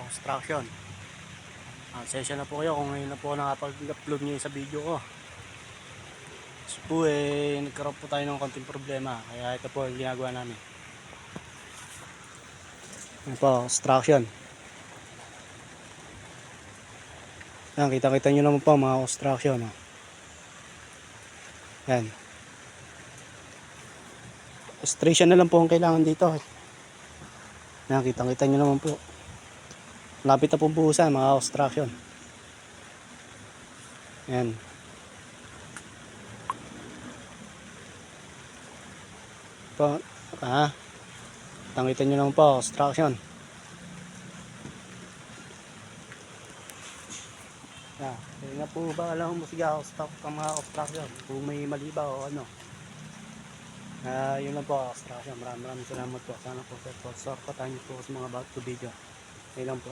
construction. Session na po kayo kung ngayon na po nakapag-upload nyo sa video ko. So po nagkaroon po tayo ng konting problema, kaya ito po yung ginagawa namin. Yan po, construction. Yan, kita-kita nyo naman po mga construction. Yan. Illustration na lang po ang kailangan dito. Yan, kita-kita nyo naman po. Lapit na pong buhusan mga construction. Yan. Po, kita-kita nyo naman po construction. Yan. Kaya nga po ba alam mo sige stop ang mga construction kung may mali ba o ano. Yun lang po construction. Maraming salamat po. Sana po sponsor pa tayo po sa mga bago video. Yun lang po.